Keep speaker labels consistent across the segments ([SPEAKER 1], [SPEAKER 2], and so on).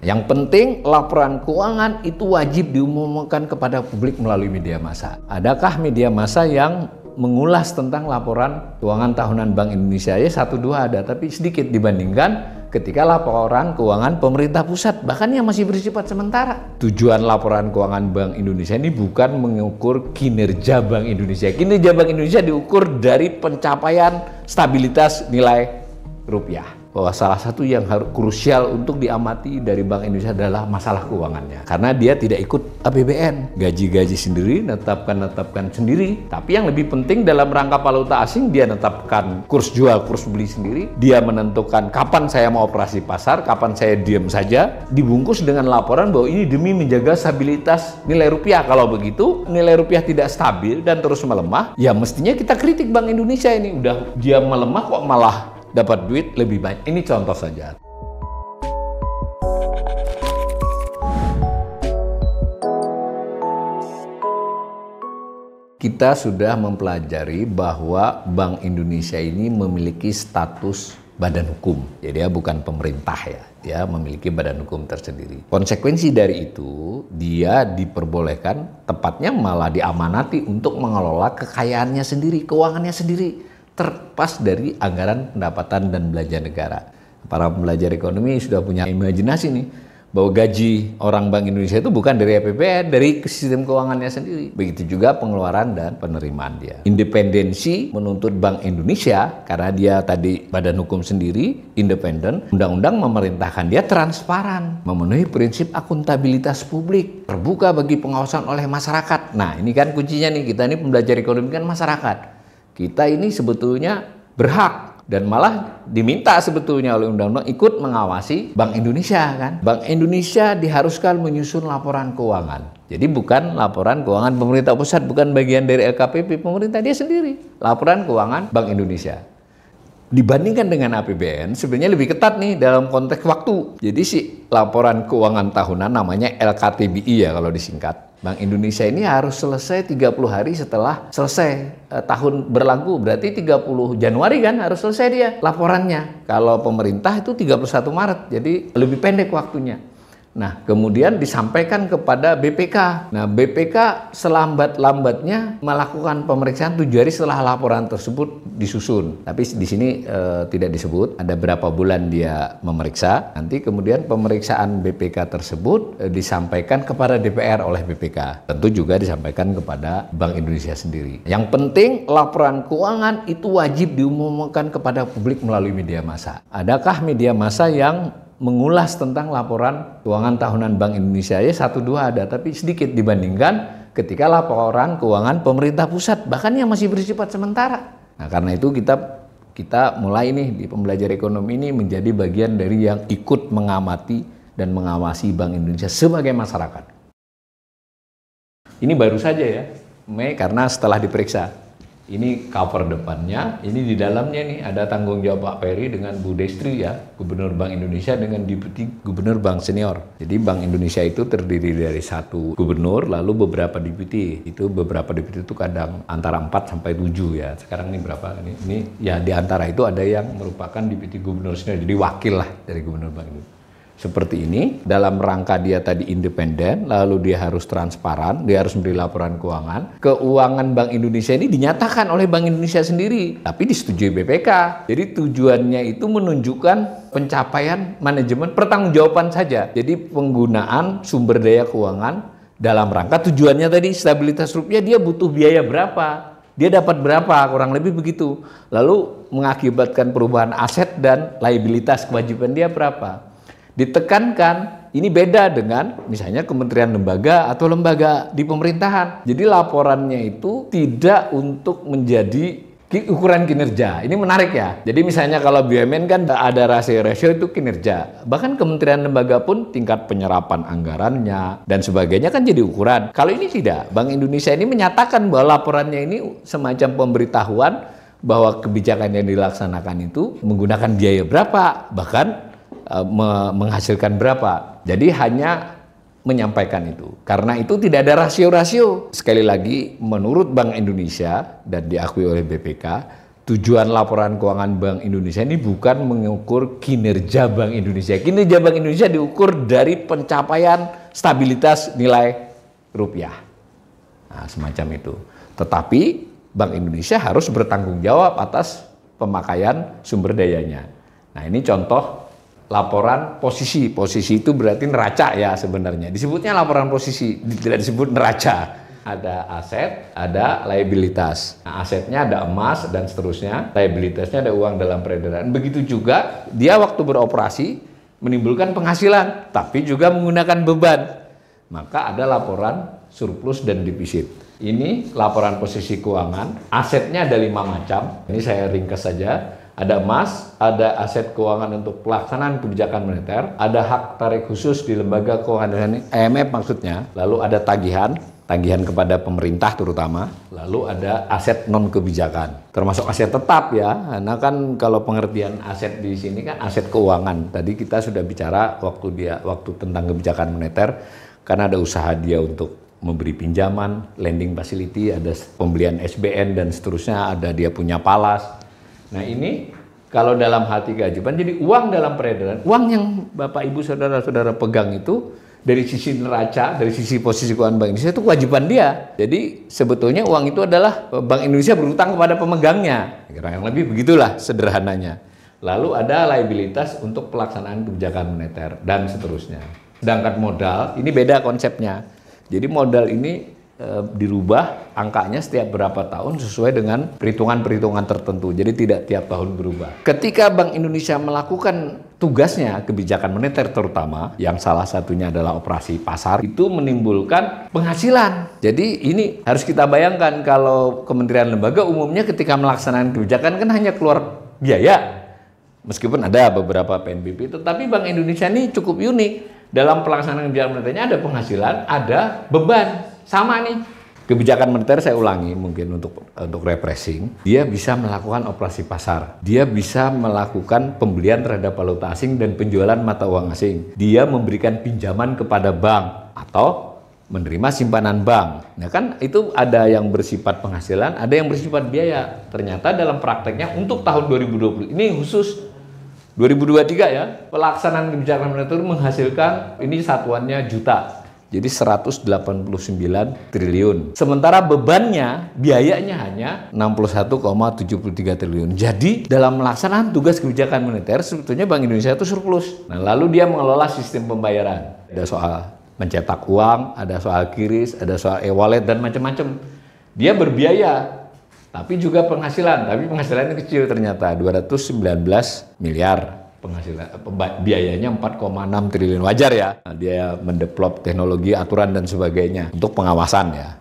[SPEAKER 1] Yang penting laporan keuangan itu wajib diumumkan kepada publik melalui media massa. Adakah media massa yang mengulas tentang laporan keuangan tahunan Bank Indonesia? Ya 1-2 ada, tapi sedikit dibandingkan ketika laporan keuangan pemerintah pusat, bahkan yang masih bersifat sementara. Tujuan laporan keuangan Bank Indonesia ini bukan mengukur kinerja Bank Indonesia. Kinerja Bank Indonesia diukur dari pencapaian stabilitas nilai rupiah. Bahwa salah satu yang harus krusial untuk diamati dari Bank Indonesia adalah masalah keuangannya. Karena dia tidak ikut APBN, gaji-gaji sendiri, netapkan sendiri. Tapi yang lebih penting dalam rangka valuta asing, dia netapkan kurs jual, kurs beli sendiri. Dia menentukan kapan saya mau operasi pasar, kapan saya diam saja. Dibungkus dengan laporan bahwa ini demi menjaga stabilitas nilai rupiah. Kalau begitu, nilai rupiah tidak stabil dan terus melemah, ya mestinya kita kritik Bank Indonesia ini. Udah dia melemah kok malah dapat duit lebih banyak. Ini contoh saja. Kita sudah mempelajari bahwa Bank Indonesia ini memiliki status badan hukum. Jadi dia bukan pemerintah ya. Dia memiliki badan hukum tersendiri. Konsekuensi dari itu, dia diperbolehkan, tepatnya malah diamanati untuk mengelola kekayaannya sendiri, keuangannya sendiri, terlepas dari anggaran pendapatan dan belanja negara. Para pembelajar ekonomi sudah punya imajinasi nih, bahwa gaji orang Bank Indonesia itu bukan dari APBN, dari sistem keuangannya sendiri. Begitu juga pengeluaran dan penerimaan dia. Independensi menuntut Bank Indonesia, karena dia tadi badan hukum sendiri, independen, undang-undang memerintahkan dia transparan, memenuhi prinsip akuntabilitas publik, terbuka bagi pengawasan oleh masyarakat. Nah ini kan kuncinya nih, kita ini pembelajar ekonomi kan masyarakat. Kita ini sebetulnya berhak dan malah diminta sebetulnya oleh undang-undang ikut mengawasi Bank Indonesia kan. Bank Indonesia diharuskan menyusun laporan keuangan. Jadi bukan laporan keuangan pemerintah pusat, bukan bagian dari LKPP, pemerintah dia sendiri. Laporan keuangan Bank Indonesia. Dibandingkan dengan APBN sebenarnya lebih ketat nih dalam konteks waktu. Jadi si laporan keuangan tahunan namanya LKTBI ya kalau disingkat. Bank Indonesia ini harus selesai 30 hari setelah selesai tahun berlaku. Berarti 30 Januari kan harus selesai dia laporannya. Kalau pemerintah itu 31 Maret, jadi lebih pendek waktunya. Nah, kemudian disampaikan kepada BPK. Nah, BPK selambat-lambatnya melakukan pemeriksaan 7 hari setelah laporan tersebut disusun. Tapi di sini tidak disebut ada berapa bulan dia memeriksa. Nanti kemudian pemeriksaan BPK tersebut disampaikan kepada DPR oleh BPK. Tentu juga disampaikan kepada Bank Indonesia sendiri. Yang penting laporan keuangan itu wajib diumumkan kepada publik melalui media massa. Adakah media massa yang mengulas tentang laporan keuangan tahunan Bank Indonesia? Ya 1-2 ada, tapi sedikit dibandingkan ketika laporan keuangan pemerintah pusat, bahkan yang masih bersifat sementara. Nah karena itu kita mulai nih di pembelajar ekonomi ini menjadi bagian dari yang ikut mengamati dan mengawasi Bank Indonesia sebagai masyarakat. Ini baru saja ya, Mei, karena setelah diperiksa. Ini cover depannya, ini di dalamnya nih ada tanggung jawab Pak Peri dengan Bu Destri ya, Gubernur Bank Indonesia dengan Deputi Gubernur Bank Senior. Jadi Bank Indonesia itu terdiri dari 1 gubernur, lalu beberapa deputi. Itu beberapa deputi itu kadang antara 4 sampai 7 ya. Sekarang ini berapa? Ini ya di antara itu ada yang merupakan Deputi Gubernur Senior, jadi wakil lah dari Gubernur Bank Indonesia. Seperti ini, dalam rangka dia tadi independen, lalu dia harus transparan, dia harus memberi laporan keuangan. Keuangan Bank Indonesia ini dinyatakan oleh Bank Indonesia sendiri, tapi disetujui BPK. Jadi tujuannya itu menunjukkan pencapaian manajemen pertanggungjawaban saja. Jadi penggunaan sumber daya keuangan dalam rangka tujuannya tadi stabilitas rupiah, dia butuh biaya berapa, dia dapat berapa, kurang lebih begitu. Lalu mengakibatkan perubahan aset dan liabilitas kewajiban dia berapa. Ditekankan, ini beda dengan misalnya kementerian lembaga atau lembaga di pemerintahan. Jadi laporannya itu tidak untuk menjadi ukuran kinerja. Ini menarik ya. Jadi misalnya kalau BUMN kan ada rasio itu kinerja. Bahkan kementerian lembaga pun tingkat penyerapan anggarannya dan sebagainya kan jadi ukuran. Kalau ini tidak. Bank Indonesia ini menyatakan bahwa laporannya ini semacam pemberitahuan bahwa kebijakan yang dilaksanakan itu menggunakan biaya berapa, bahkan menghasilkan berapa. Jadi hanya menyampaikan itu. Karena itu tidak ada rasio-rasio. Sekali lagi, menurut Bank Indonesia dan diakui oleh BPK, Tujuan laporan keuangan Bank Indonesia ini bukan mengukur kinerja Bank Indonesia. Kinerja Bank Indonesia diukur dari pencapaian stabilitas nilai rupiah. Nah, semacam itu. Tetapi Bank Indonesia harus bertanggung jawab atas pemakaian sumber dayanya. Nah, ini contoh laporan posisi. Posisi itu berarti neraca ya sebenarnya. Disebutnya laporan posisi, tidak disebut neraca. Ada aset, ada liabilitas. Nah, asetnya ada emas dan seterusnya, liabilitasnya ada uang dalam peredaran. Begitu juga dia waktu beroperasi menimbulkan penghasilan, tapi juga menggunakan beban. Maka ada laporan surplus dan defisit. Ini laporan posisi keuangan, asetnya ada 5 macam. Ini saya ringkas saja. Ada emas, ada aset keuangan untuk pelaksanaan kebijakan moneter, ada hak tarik khusus di lembaga keuangan IMF maksudnya, lalu ada tagihan kepada pemerintah terutama, lalu ada aset non kebijakan, termasuk aset tetap ya, karena kan kalau pengertian aset di sini kan aset keuangan. Tadi kita sudah bicara waktu tentang kebijakan moneter, karena ada usaha dia untuk memberi pinjaman, lending facility, ada pembelian SBN dan seterusnya, ada dia punya palas. Nah ini kalau dalam hal 3 kewajiban, jadi uang dalam peredaran, uang yang Bapak Ibu Saudara-saudara pegang itu dari sisi neraca, dari sisi posisi keuangan Bank Indonesia itu kewajiban dia. Jadi sebetulnya uang itu adalah Bank Indonesia berutang kepada pemegangnya. Kira-kira yang lebih begitulah sederhananya. Lalu ada liabilitas untuk pelaksanaan kebijakan moneter dan seterusnya. Sedangkan modal, ini beda konsepnya. Jadi modal ini dirubah angkanya setiap berapa tahun sesuai dengan perhitungan-perhitungan tertentu. Jadi tidak tiap tahun berubah. Ketika Bank Indonesia melakukan tugasnya kebijakan moneter terutama, yang salah satunya adalah operasi pasar, itu menimbulkan penghasilan. Jadi ini harus kita bayangkan kalau kementerian lembaga umumnya ketika melaksanakan kebijakan kan hanya keluar biaya. Meskipun ada beberapa PNBP, tetapi Bank Indonesia ini cukup unik. Dalam pelaksanaan kebijakan moneternya ada penghasilan, ada beban. Sama nih, kebijakan moneter saya ulangi mungkin untuk refreshing. Dia bisa melakukan operasi pasar. Dia bisa melakukan pembelian terhadap valuta asing dan penjualan mata uang asing. Dia memberikan pinjaman kepada bank atau menerima simpanan bank. Nah kan itu ada yang bersifat penghasilan, ada yang bersifat biaya. Ternyata dalam prakteknya untuk tahun 2020, ini khusus 2023 ya, pelaksanaan kebijakan moneter menghasilkan, ini satuannya juta. Jadi 189 triliun. Sementara bebannya, biayanya hanya 61,73 triliun. Jadi dalam melaksanaan tugas kebijakan moneter sebetulnya Bank Indonesia itu surplus. Nah, lalu dia mengelola sistem pembayaran. Ada soal mencetak uang, ada soal QRIS, ada soal e-wallet dan macam-macam. Dia berbiaya, tapi juga penghasilan. Tapi penghasilannya kecil ternyata, 219 miliar. Penghasilan, biayanya 4,6 triliun, wajar ya. Dia mendevelop teknologi, aturan dan sebagainya untuk pengawasan ya.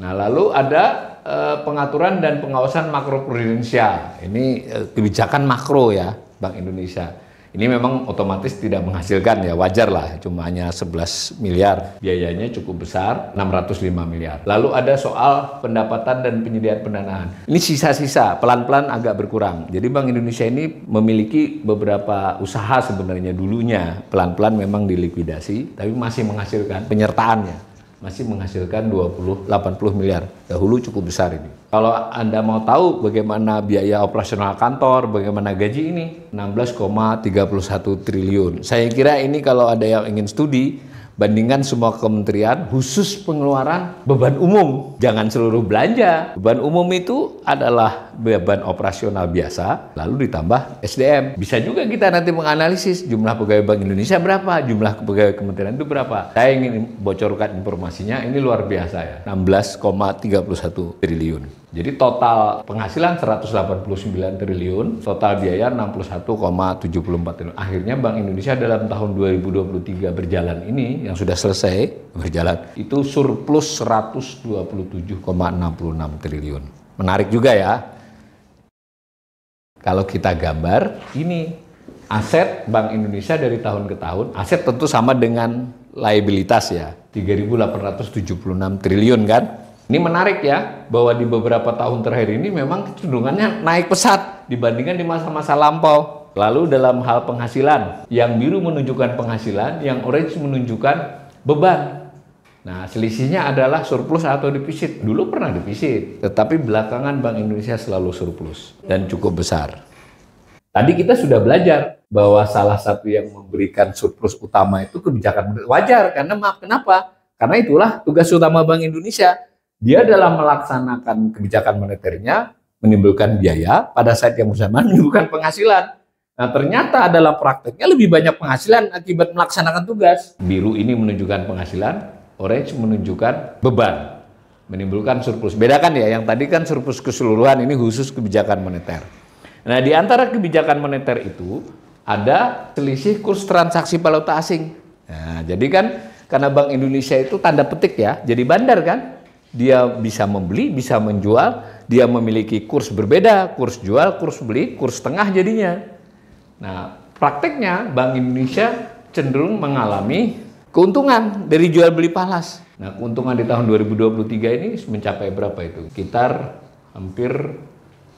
[SPEAKER 1] Nah lalu ada pengaturan dan pengawasan makroprudensial. Ini kebijakan makro ya Bank Indonesia. Ini memang otomatis tidak menghasilkan ya, wajar lah, cuma hanya 11 miliar, biayanya cukup besar, 605 miliar. Lalu ada soal pendapatan dan penyediaan pendanaan. Ini sisa-sisa, pelan-pelan agak berkurang. Jadi Bank Indonesia ini memiliki beberapa usaha sebenarnya dulunya, pelan-pelan memang dilikuidasi, tapi masih menghasilkan penyertaannya. Masih menghasilkan 80 miliar. Dahulu cukup besar ini. Kalau Anda mau tahu bagaimana biaya operasional kantor, bagaimana gaji ini, 16,31 triliun. Saya kira ini kalau ada yang ingin studi, bandingkan semua kementerian, khusus pengeluaran beban umum. Jangan seluruh belanja. Beban umum itu adalah beban operasional biasa, lalu ditambah SDM. Bisa juga kita nanti menganalisis jumlah pegawai Bank Indonesia berapa, jumlah pegawai kementerian itu berapa. Saya ingin bocorkan informasinya, ini luar biasa ya, 16,31 triliun. Jadi total penghasilan 189 triliun, total biaya 61,74 triliun. Akhirnya Bank Indonesia dalam tahun 2023 berjalan ini, yang sudah selesai berjalan, itu surplus 127,66 triliun. Menarik juga ya. Kalau kita gambar, ini aset Bank Indonesia dari tahun ke tahun, aset tentu sama dengan liabilitas ya, 3.876 triliun kan. Ini menarik ya, bahwa di beberapa tahun terakhir ini memang kecenderungannya naik pesat dibandingkan di masa-masa lampau. Lalu dalam hal penghasilan, yang biru menunjukkan penghasilan, yang orange menunjukkan beban. Nah, selisihnya adalah surplus atau defisit. Dulu pernah defisit, tetapi belakangan Bank Indonesia selalu surplus dan cukup besar. Tadi kita sudah belajar bahwa salah satu yang memberikan surplus utama itu kebijakan moneter. Wajar, karena kenapa? Karena itulah tugas utama Bank Indonesia. Dia dalam melaksanakan kebijakan moneternya, menimbulkan biaya, pada saat yang bersamaan menimbulkan penghasilan. Nah, ternyata dalam prakteknya lebih banyak penghasilan akibat melaksanakan tugas. Biru ini menunjukkan penghasilan, orange menunjukkan beban, menimbulkan surplus. Bedakan ya, yang tadi kan surplus keseluruhan, ini khusus kebijakan moneter. Nah, di antara kebijakan moneter itu ada selisih kurs transaksi valuta asing. Nah, jadi kan karena Bank Indonesia itu tanda petik ya, jadi bandar kan, dia bisa membeli, bisa menjual, dia memiliki kurs berbeda, kurs jual, kurs beli, kurs tengah jadinya. Nah, prakteknya Bank Indonesia cenderung mengalami keuntungan dari jual beli falas. Nah, keuntungan di tahun 2023 ini mencapai berapa itu? Sekitar hampir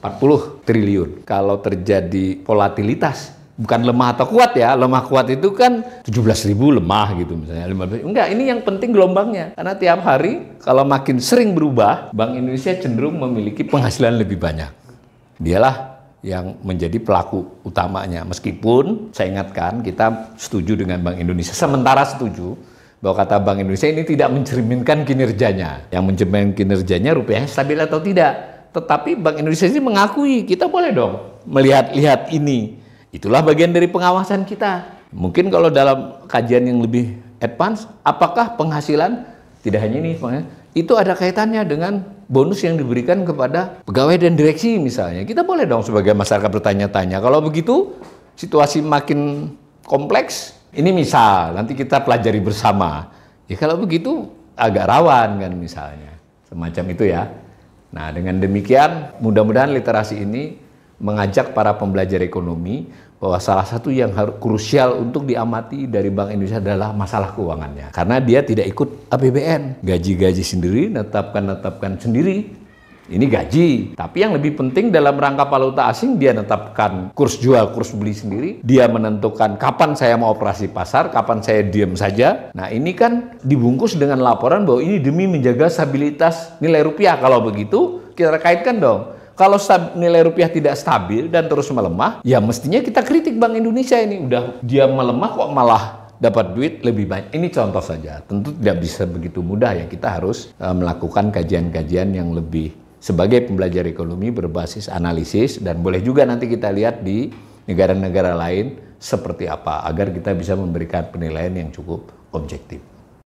[SPEAKER 1] 40 triliun. Kalau terjadi volatilitas, bukan lemah atau kuat ya, lemah kuat itu kan 17.000 lemah gitu misalnya, 15. Enggak, ini yang penting gelombangnya. Karena tiap hari kalau makin sering berubah, Bank Indonesia cenderung memiliki penghasilan lebih banyak. Dialah yang menjadi pelaku utamanya. Meskipun saya ingatkan, kita setuju dengan Bank Indonesia, sementara setuju bahwa kata Bank Indonesia ini tidak mencerminkan kinerjanya. Yang mencerminkan kinerjanya rupiahnya stabil atau tidak. Tetapi Bank Indonesia ini mengakui kita boleh dong melihat-lihat ini. Itulah bagian dari pengawasan kita. Mungkin kalau dalam kajian yang lebih advance, apakah penghasilan tidak hanya ini, itu ada kaitannya dengan bonus yang diberikan kepada pegawai dan direksi misalnya. Kita boleh dong sebagai masyarakat bertanya-tanya. Kalau begitu situasi makin kompleks, ini misal nanti kita pelajari bersama. Ya kalau begitu agak rawan kan misalnya. Semacam itu ya. Nah, dengan demikian mudah-mudahan literasi ini mengajak para pembelajar ekonomi bahwa salah satu yang harus krusial untuk diamati dari Bank Indonesia adalah masalah keuangannya. Karena dia tidak ikut APBN, gaji-gaji sendiri, netapkan sendiri. Ini gaji. Tapi yang lebih penting dalam rangka valuta asing, dia menetapkan kurs jual, kurs beli sendiri. Dia menentukan kapan saya mau operasi pasar, kapan saya diam saja. Nah, ini kan dibungkus dengan laporan bahwa ini demi menjaga stabilitas nilai rupiah. Kalau begitu, kita kaitkan dong. Kalau nilai rupiah tidak stabil dan terus melemah, ya mestinya kita kritik Bank Indonesia ini. Udah dia melemah kok malah dapat duit lebih banyak. Ini contoh saja. Tentu tidak bisa begitu mudah ya. Kita harus melakukan kajian-kajian yang lebih sebagai pembelajar ekonomi berbasis analisis. Dan boleh juga nanti kita lihat di negara-negara lain seperti apa. Agar kita bisa memberikan penilaian yang cukup objektif.